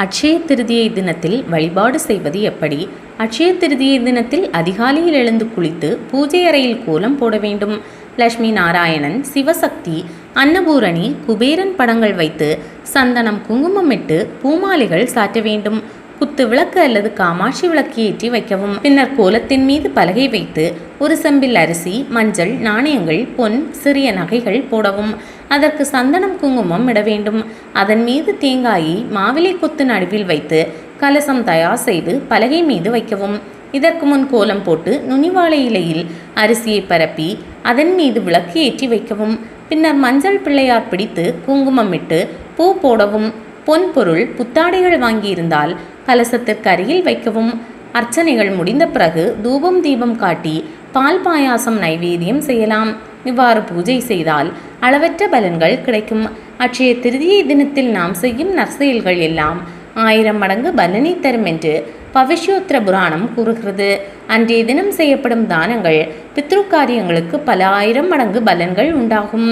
அட்சய திருதியை தினத்தில் வழிபாடு செய்வது எப்படி? அட்சய திருதியை தினத்தில் அதிகாலையில் எழுந்து குளித்து பூஜை அறையில் கோலம் போட வேண்டும். லட்சுமி நாராயணன், சிவசக்தி, அன்னபூரணி, குபேரன் படங்கள் வைத்து சந்தனம், குங்குமம் இட்டு பூமாலைகள் சாற்ற வேண்டும். குத்து விளக்கு அல்லது காமாட்சி விளக்கு ஏற்றி வைக்கவும். பின்னர் கோலத்தின் மீது பலகை வைத்து ஒரு செம்பில் அரிசி, மஞ்சள், நாணயங்கள், பொன், சிறிய நகைகள் போடவும். அதற்கு சந்தனம், குங்குமம் இட வேண்டும். அதன் மீது தேங்காயை மாவிலை கொத்து நடுவில் வைத்து கலசம் தயார் செய்து பலகை மீது வைக்கவும். இதற்கு முன் கோலம் போட்டு நுனிவாழை இலையில் அரிசியை பரப்பி அதன் மீது விளக்கு ஏற்றி வைக்கவும். பின்னர் மஞ்சள் பிள்ளையார் பிடித்து குங்குமம் இட்டு பூ போடவும். பொன் பொருள், புத்தாடைகள் வாங்கியிருந்தால் கலசத்திற்கு அருகில் வைக்கவும். அர்ச்சனைகள் முடிந்த பிறகு தூபம் தீபம் காட்டி பால் பாயாசம் நைவேத்தியம் செய்யலாம். இவ்வாறு பூஜை செய்தால் அளவற்ற பலன்கள் கிடைக்கும். அட்சய திருதியை தினத்தில் நாம் செய்யும் நற்செயல்கள் எல்லாம் 1000 மடங்கு பலனை தரும் என்று பவிஷ்யோத்திர புராணம் கூறுகிறது. அன்றைய தினம் செய்யப்படும் தானங்கள் பித்ரு காரியங்களுக்கு பல 1000 மடங்கு பலன்கள் உண்டாகும்.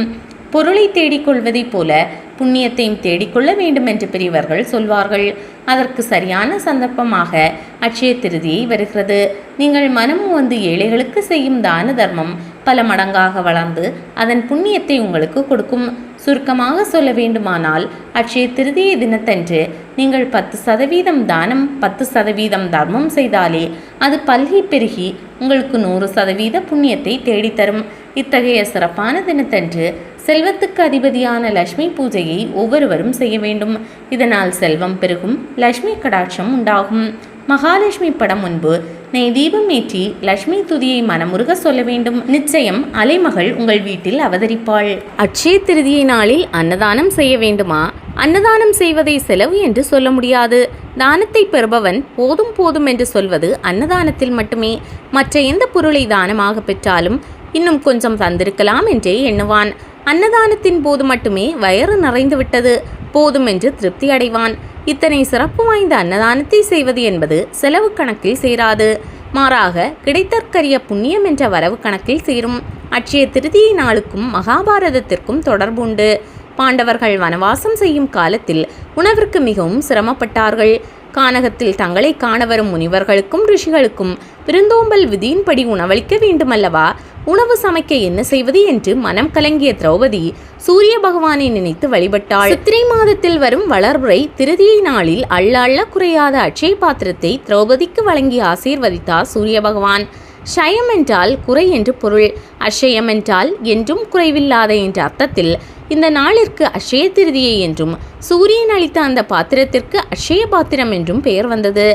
பொருளை தேடிக்கொள்வதைப் போல புண்ணியத்தையும் தேடிக்கொள்ள வேண்டும் என்று பெரியவர்கள் சொல்வார்கள். அதற்கு சரியான சந்தர்ப்பமாக அட்சய திருதியை வருகிறது. நீங்கள் மனம் வந்து ஏழைகளுக்கு செய்யும் தான தர்மம் பல மடங்காக வளர்ந்து அதன் புண்ணியத்தை உங்களுக்கு கொடுக்கும். சுருக்கமாக சொல்ல வேண்டுமானால் அட்சய திருதியை தினத்தன்று நீங்கள் 10% தானம், 10% தர்மம் செய்தாலே அது பல்கி பெருகி உங்களுக்கு 100% புண்ணியத்தை தேடித்தரும். இத்தகைய சிறப்பான தினத்தன்று செல்வத்துக்கு அதிபதியான லட்சுமி பூஜையை ஒவ்வொருவரும் செய்ய வேண்டும். இதனால் செல்வம் பெருகும், லட்சுமி கடாட்சம் உண்டாகும். மகாலட்சுமி படம் முன்பு நெய் தீபம் ஏற்றி லட்சுமி துதியை மனமுருக சொல்ல வேண்டும். நிச்சயம் அலைமகள் உங்கள் வீட்டில் அவதரிப்பாள். அட்சய திருதியை நாளில் அன்னதானம் செய்ய வேண்டுமா? அன்னதானம் செய்வதை செலவு என்று சொல்ல முடியாது. தானத்தை பெறுபவன் போதும் போதும் என்று சொல்வது அன்னதானத்தில் மட்டுமே. மற்ற எந்த பொருளை தானமாக பெற்றாலும் இன்னும் கொஞ்சம் தந்திருக்கலாம் என்றே எண்ணுவான். அன்னதானத்தின் போது மட்டுமே வயிறு நிறைந்து விட்டது போதும் என்று திருப்தி அடைவான். இத்தனை சிறப்பு வாய்ந்த அன்னதானத்தை செய்வது என்பது செலவு கணக்கில் சேராது. மாறாக கிடைத்தற்கரிய புண்ணியம் என்ற வரவு கணக்கில் சேரும். அட்சய திருதியை நாளுக்கும் மகாபாரதத்திற்கும் தொடர்பு உண்டு. பாண்டவர்கள் வனவாசம் செய்யும் காலத்தில் உணவிற்கு மிகவும் சிரமப்பட்டார்கள். கானகத்தில் தங்களை காண வரும் முனிவர்களுக்கும் ரிஷிகளுக்கும் விருந்தோம்பல் விதியின்படி உணவளிக்க வேண்டுமல்லவா? உணவு சமைக்க என்ன செய்வது என்று மனம் கலங்கிய திரௌபதி சூரிய பகவானை நினைத்து வழிபட்டாள். சித்திரை மாதத்தில் வரும் வளர்புரை திருதியை நாளில் அள்ள குறையாத அட்சய பாத்திரத்தை திரௌபதிக்கு வழங்கி ஆசீர்வதித்தார் சூரிய பகவான். ஷயம் என்றால் குறை என்று பொருள். அஷயம் என்றால் என்றும் குறைவில்லாத என்ற அர்த்தத்தில் இந்த நாளிற்கு அட்சய திருதியை என்றும் சூரியன் அளித்த அந்த பாத்திரத்திற்கு அட்சய பாத்திரம் என்றும் பெயர் வந்தது.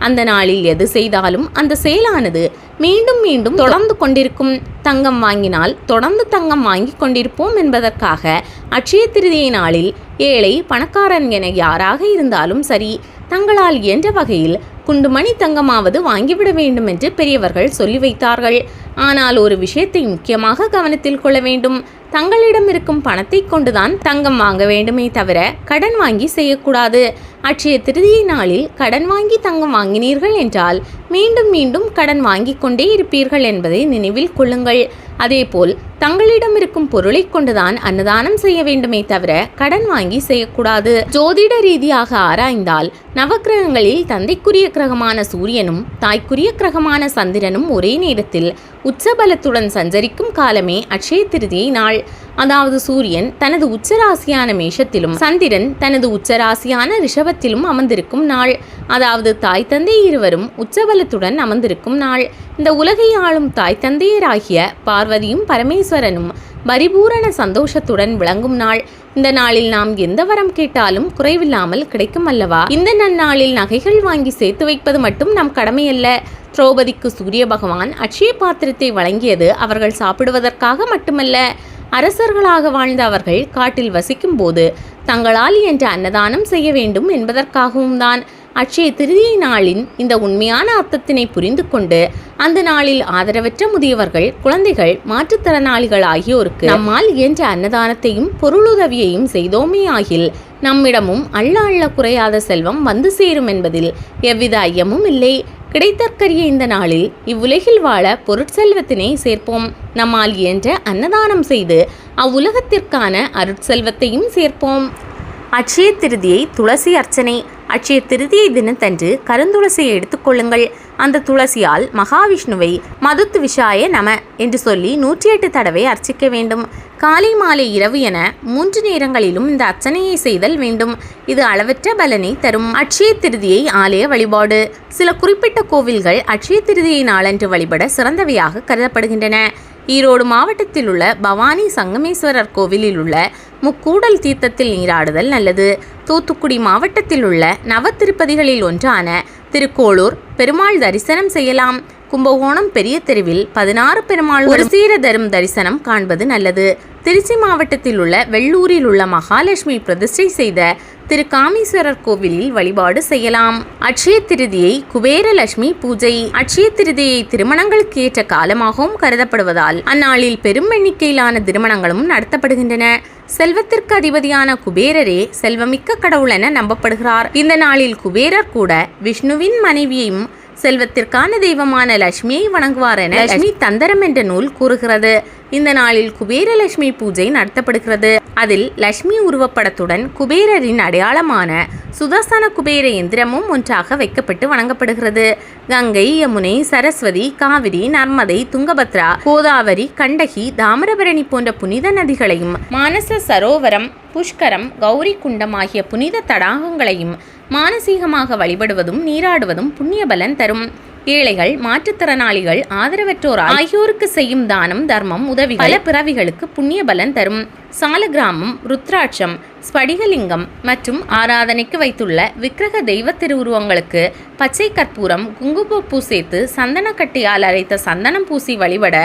அந்த நாளில் எது செய்தாலும் அந்த செயலானது மீண்டும் மீண்டும் தொடர்ந்து கொண்டிருக்கும். தங்கம் வாங்கினால் தொடர்ந்து தங்கம் வாங்கி கொண்டிருப்போம் என்பதற்காக அட்சய திருதியை நாளில் ஏழை பணக்காரன் என யாராக இருந்தாலும் சரி தங்களால் இயன்ற வகையில் குண்டுமணி தங்கமாவது வாங்கிவிட வேண்டும் என்று பெரியவர்கள் சொல்லி வைத்தார்கள். ஆனால் ஒரு விஷயத்தை முக்கியமாக கவனத்தில் கொள்ள வேண்டும். தங்களிடம் இருக்கும் பணத்தை கொண்டுதான் தங்கம் வாங்க வேண்டுமே தவிர கடன் வாங்கி செய்யக்கூடாது. அட்சய திருதியை நாளில் கடன் வாங்கி தங்கம் வாங்கினீர்கள் என்றால் மீண்டும் மீண்டும் கடன் வாங்கி கொண்டே இருப்பீர்கள் என்பதை நினைவில் கொள்ளுங்கள். அதேபோல் தங்களிடம் இருக்கும் பொருளை கொண்டுதான் அன்னதானம் செய்ய வேண்டுமே தவிர கடன் வாங்கி செய்யக்கூடாது. ஜோதிட ரீதியாக ஆராய்ந்தால் நவக்கிரகங்களில் தந்தைக்குரிய கிரகமான சூரியனும் தாய்க்குரிய கிரகமான சந்திரனும் ஒரே நேரத்தில் உச்சபலத்துடன் சஞ்சரிக்கும் காலமே அட்சய திருதியை நாள். அதாவது சூரியன் தனது உச்சராசியான மேஷத்திலும் சந்திரன் தனது உச்சராசியான ரிஷபத்திலும் அமர்ந்திருக்கும் நாள். அதாவது தாய் தந்தை இருவரும் உச்சபலத்துடன் அமர்ந்திருக்கும் நாள். இந்த உலகை ஆளும் தாய் தந்தையராகிய பார்வதியும் பரமேஸ்வரனும் பரிபூரண சந்தோஷத்துடன் விளங்கும் நாள். இந்த நாளில் நாம் எந்த வரம் கேட்டாலும் குறைவில்லாமல் கிடைக்கும் அல்லவா? இந்த நன்னாளில் நகைகள் வாங்கி சேர்த்து வைப்பது மட்டும் நம் கடமையல்ல. திரௌபதிக்கு சூரிய பகவான் அட்சய பாத்திரத்தை வழங்கியது அவர்கள் சாப்பிடுவதற்காக மட்டுமல்ல. அரசர்களாக வாழ்ந்த அவர்கள் காட்டில் வசிக்கும் போது தங்களால் என்ற அன்னதானம் செய்ய வேண்டும் என்பதற்காகவும் தான். அட்சய திருதியை நாளின் இந்த உண்மையான அர்த்தத்தினை புரிந்து கொண்டு அந்த நாளில் ஆதரவற்ற முதியவர்கள், குழந்தைகள், மாற்றுத்திறனாளிகள் ஆகியோருக்கு நம்மால் என்ற அன்னதானத்தையும் பொருளுதவியையும் செய்தோமே ஆகில் நம்மிடமும் அள்ள குறையாத செல்வம் வந்து சேரும் என்பதில் எவ்வித ஐயமும் இல்லை. கிடைத்தற்கரிய இந்த நாளில் இவ்வுலகில் வாழ பொருட்செல்வத்தினை சேர்ப்போம். நம்மால் இயன்ற அன்னதானம் செய்து அவ்வுலகத்திற்கான அருட்செல்வத்தையும் சேர்ப்போம். அட்சய திருதியை துளசி அர்ச்சனை. அட்சய திருதியை தினத்தன்று கருந்துளசியை எடுத்துக்கொள்ளுங்கள். அந்த துளசியால் மகாவிஷ்ணுவை மதுத்து விஷாய நம என்று சொல்லி 108 தடவை அர்ச்சிக்க வேண்டும். காலை மாலை இரவு என 3 நேரங்களிலும் இந்த அர்ச்சனையை செய்தல் வேண்டும். இது அளவற்ற பலனை தரும். அட்சய திருதியை ஆலய வழிபாடு. சில குறிப்பிட்ட கோவில்கள் அட்சய திருதியை நாளன்று வழிபட சிறந்தவையாக கருதப்படுகின்றன. ஈரோடு மாவட்டத்தில் உள்ள பவானி சங்கமேஸ்வரர் கோவிலில் உள்ள முக்கூடல் தீர்த்தத்தில் நீராடுதல் நல்லது. தூத்துக்குடி மாவட்டத்தில் உள்ள நவ திருப்பதிகளில் ஒன்றான திருக்கோளூர் பெருமாள் தரிசனம் செய்யலாம். கும்பகோணம் பெரிய தெருவில் 16 பெருமாள் ஒரு சீர தரும் தரிசனம் காண்பது நல்லது. திருச்சி மாவட்டத்தில் உள்ள வெள்ளூரில் உள்ள மகாலட்சுமி பிரதிஷ்டை செய்த திரு காமீஸ்வரர் கோவிலில் வழிபாடு செய்யலாம். அட்சய திருதியை குபேரலட்சுமி பூஜை. அட்சய திருதியை திருமணங்களுக்கு ஏற்ற காலமாகவும் கருதப்படுவதால் அந்நாளில் பெரும் எண்ணிக்கையிலான திருமணங்களும் நடத்தப்படுகின்றன. செல்வத்திற்கு அதிபதியான குபேரரே செல்வமிக்க கடவுள் என நம்பப்படுகிறார். இந்த நாளில் குபேரர் கூட விஷ்ணுவின் மனைவியையும் செல்வத்திற்கான தெய்வமான லட்சுமியை வணங்குவார் என லட்சுமி தந்திரம் என்ற நூல் கூறுகிறது. இந்த நாளில் குபேரலட்சுமி பூஜை நடத்தப்படுகிறது. அதில் லட்சுமி உருவப்படத்துடன் குபேரரின் அடையாளமான சுதர்சன குபேர எந்திரமும் ஒன்றாக வைக்கப்பட்டு வணங்கப்படுகிறது. கங்கை, யமுனை, சரஸ்வதி, காவிரி, நர்மதை, துங்கபத்ரா, கோதாவரி, கண்டகி, தாமிரபரணி போன்ற புனித நதிகளையும் மானச சரோவரம், புஷ்கரம், கௌரி குண்டம் ஆகிய புனித தடாகங்களையும் மானசீகமாக வழிபடுவதும் நீராடுவதும் புண்ணிய பலன் தரும். ஏழைகள், மாற்றுத்திறனாளிகள், ஆதரவற்றோர் ஆகியோருக்கு செய்யும் தானம், தர்மம், உதவி பல பிறவிகளுக்கு புண்ணிய பலன் தரும். சாலகிராமம், ருத்ராட்சம், ஸ்படிகலிங்கம் மற்றும் ஆராதனைக்கு வைத்துள்ள விக்கிரக தெய்வ திருவுருவங்களுக்கு பச்சை கற்பூரம், குங்குமப்பூ சேர்த்து சந்தனக்கட்டியால் அரைத்த சந்தனம் பூசி வழிபட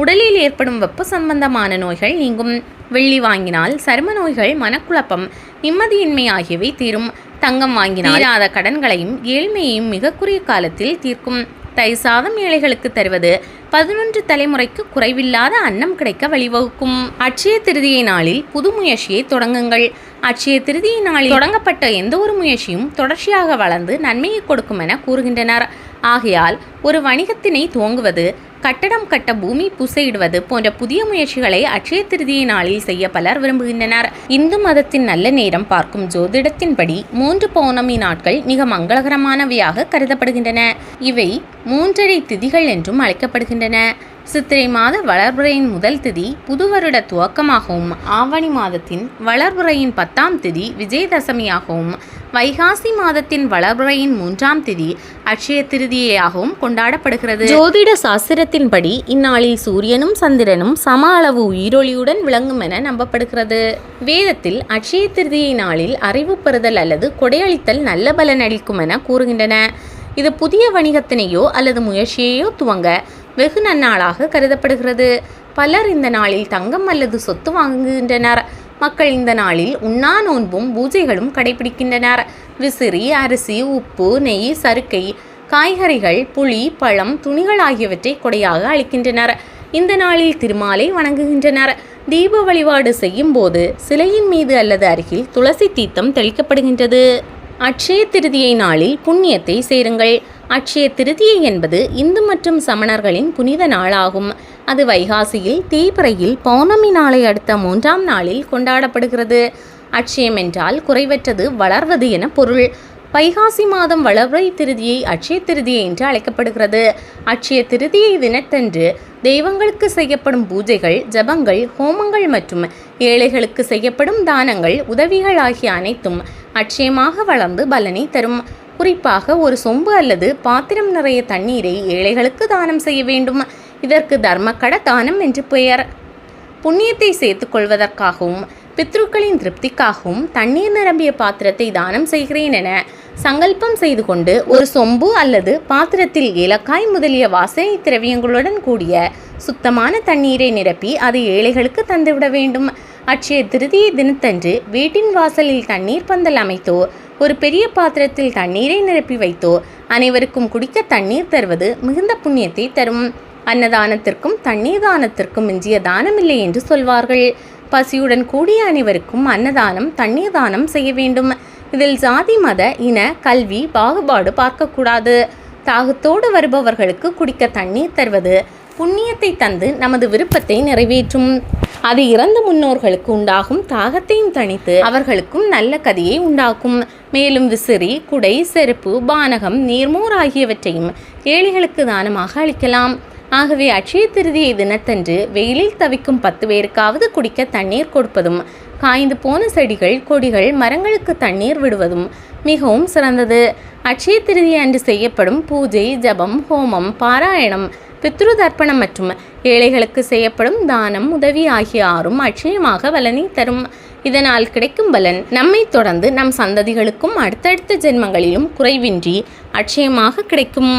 உடலில் ஏற்படும் வெப்ப சம்பந்தமான நோய்கள் நீங்கும். வெள்ளி வாங்கினால் சரும நோய்கள், மனக்குழப்பம், நிம்மதியின்மை ஆகியவை தீரும். தங்கம் வாங்கினால் தீராத கடன்களையும் ஏழ்மையையும் மிக குறுகிய காலத்தில் தீர்க்கும். தயிர் சாதம் ஏழைகளுக்கு தருவது 11 தலைமுறைக்கு குறைவில்லாத அன்னம் கிடைக்க வழிவகுக்கும். அட்சய திருதியை நாளில் புது முயற்சியை தொடங்குங்கள். அட்சய திருதியை நாளில் தொடங்கப்பட்ட எந்த ஒரு முயற்சியும் தொடர்ச்சியாக வளர்ந்து நன்மையை கொடுக்கும் என கூறுகின்றனர். ஆகையால் ஒரு வணிகத்தினை துவங்குவது, கட்டடம் கட்ட பூமி பூசையிடுவது போன்ற புதிய முயற்சிகளை அட்சய திருதியை நாளில் செய்ய பலர் விரும்புகின்றனர். இந்து மதத்தின் நல்ல நேரம் பார்க்கும் ஜோதிடத்தின்படி 3 பௌர்ணமி நாட்கள் மிக மங்களகரமானவையாக கருதப்படுகின்றன. இவை 3.5 திதிகள் என்றும் அழைக்கப்படுகின்றன. சித்திரை மாத வளர்புறையின் முதல் திதி புது வருட துவக்கமாகவும், ஆவணி மாதத்தின் வளர்புறையின் 10ஆம் திதி விஜயதசமியாகவும், வைகாசி மாதத்தின் வளர்புறையின் 3ஆம் திதி அட்சய திருதியாகவும் கொண்டாடப்படுகிறது. ஜோதிட சாஸ்திரத்தின்படி இந்நாளில் சூரியனும் சந்திரனும் சம அளவு உயிரொளியுடன் விளங்கும் என நம்பப்படுகிறது. வேதத்தில் அட்சய திருதியை நாளில் அறிவு பெறுதல் அல்லது கொடையளித்தல் நல்ல பலன் அளிக்கும் என கூறுகின்றன. இது புதிய வணிகத்தினையோ அல்லது முயற்சியையோ துவங்க வெகு நன்னாளாக கருதப்படுகிறது. பலர் இந்த நாளில் தங்கம் அல்லது சொத்து வாங்குகின்றனர். மக்கள் இந்த நாளில் உண்ணா நோன்பும் பூஜைகளும் கடைபிடிக்கின்றனர். விசிறி, அரிசி, உப்பு, நெய், சறுக்கை, காய்கறிகள், புளி, பழம், துணிகள் ஆகியவற்றை கொடையாக அளிக்கின்றனர். இந்த நாளில் திருமாலை வணங்குகின்றனர். தீப வழிபாடு செய்யும் போது சிலையின் மீது அல்லது அருகில் துளசி தீர்த்தம் தெளிக்கப்படுகின்றது. அட்சய திருதியை நாளில் புண்ணியத்தை சேருங்கள். அட்சய திருதியை என்பது இந்து மற்றும் சமணர்களின் புனித நாளாகும். அது வைகாசியில் தேய்பிறையில் பௌர்ணமி நாளை அடுத்த 3ஆம் நாளில் கொண்டாடப்படுகிறது. அட்சயம் என்றால் குறைவற்றது, வளர்வது என பொருள். வைகாசி மாதம் வளர்பிறை திருதியை அட்சய திருதியை என்று அழைக்கப்படுகிறது. அட்சய திருதியை தினத்தன்று தெய்வங்களுக்கு செய்யப்படும் பூஜைகள், ஜபங்கள், ஹோமங்கள் மற்றும் ஏழைகளுக்கு செய்யப்படும் தானங்கள், உதவிகள் ஆகிய அனைத்தும் அட்சயமாக வளர்ந்து பலனை தரும். குறிப்பாக ஒரு சொம்பு அல்லது பாத்திரம் நிறைய தண்ணீரை ஏழைகளுக்கு தானம் செய்ய வேண்டும். இதற்கு தர்மக்கட தானம் என்று பெயர். புண்ணியத்தை சேர்த்துக் கொள்வதற்காகவும் பித்ருக்களின் திருப்திக்காகவும் தண்ணீர் நிரம்பிய பாத்திரத்தை தானம் செய்கிறேன் என சங்கல்பம் செய்து கொண்டு ஒரு சொம்பு அல்லது பாத்திரத்தில் ஏலக்காய் முதலிய வாசனை திரவியங்களுடன் கூடிய சுத்தமான தண்ணீரை நிரப்பி அதை ஏழைகளுக்கு தந்துவிட வேண்டும். அட்சய திருதியை தினத்தன்று வீட்டின் வாசலில் தண்ணீர் பந்தல் அமைத்தோ ஒரு பெரிய பாத்திரத்தில் தண்ணீரை நிரப்பி வைத்தோ அனைவருக்கும் குடிக்க தண்ணீர் தருவது மிகுந்த புண்ணியத்தை தரும். அன்னதானத்திற்கும் தண்ணீர் தானத்திற்கும் மிஞ்சிய தானமில்லை என்று சொல்வார்கள். பசியுடன் கூடிய அனைவருக்கும் அன்னதானம், தண்ணீர் தானம் செய்ய வேண்டும். இதில் ஜாதி, மத, இன, கல்வி பாகுபாடு பார்க்கக்கூடாது. தாகத்தோடு வருபவர்களுக்கு குடிக்க தண்ணீர் தருவது புண்ணியத்தை தந்து நமது விருப்பத்தை நிறைவேற்றும். அது இறந்த முன்னோர்களுக்கு உண்டாகும் தாகத்தையும் தணித்து அவர்களுக்கும் நல்ல கதியை உண்டாக்கும். மேலும் விசிறி, குடை, செருப்பு, பானகம், நீர்மோர் ஆகியவற்றையும் ஏழைகளுக்கு தானமாக அளிக்கலாம். ஆகவே அட்சய திருதியை தினத்தன்று வெயிலில் தவிக்கும் 10 பேருக்காவது குடிக்க தண்ணீர் கொடுப்பதும், காய்ந்து போன செடிகள், கொடிகள், மரங்களுக்கு தண்ணீர் விடுவதும் மிகவும் சிறந்தது. அட்சய திருதியை அன்று செய்யப்படும் பூஜை, ஜபம், ஹோமம், பாராயணம், பித்ரு தர்ப்பணம் மற்றும் ஏழைகளுக்கு செய்யப்படும் தானம், உதவி ஆகிய 6ம் அட்சயமாக பலனை தரும். இதனால் கிடைக்கும் பலன் நம்மை தொடர்ந்து நம் சந்ததிகளுக்கும் அடுத்தடுத்த ஜென்மங்களிலும் குறைவின்றி அட்சயமாக கிடைக்கும்.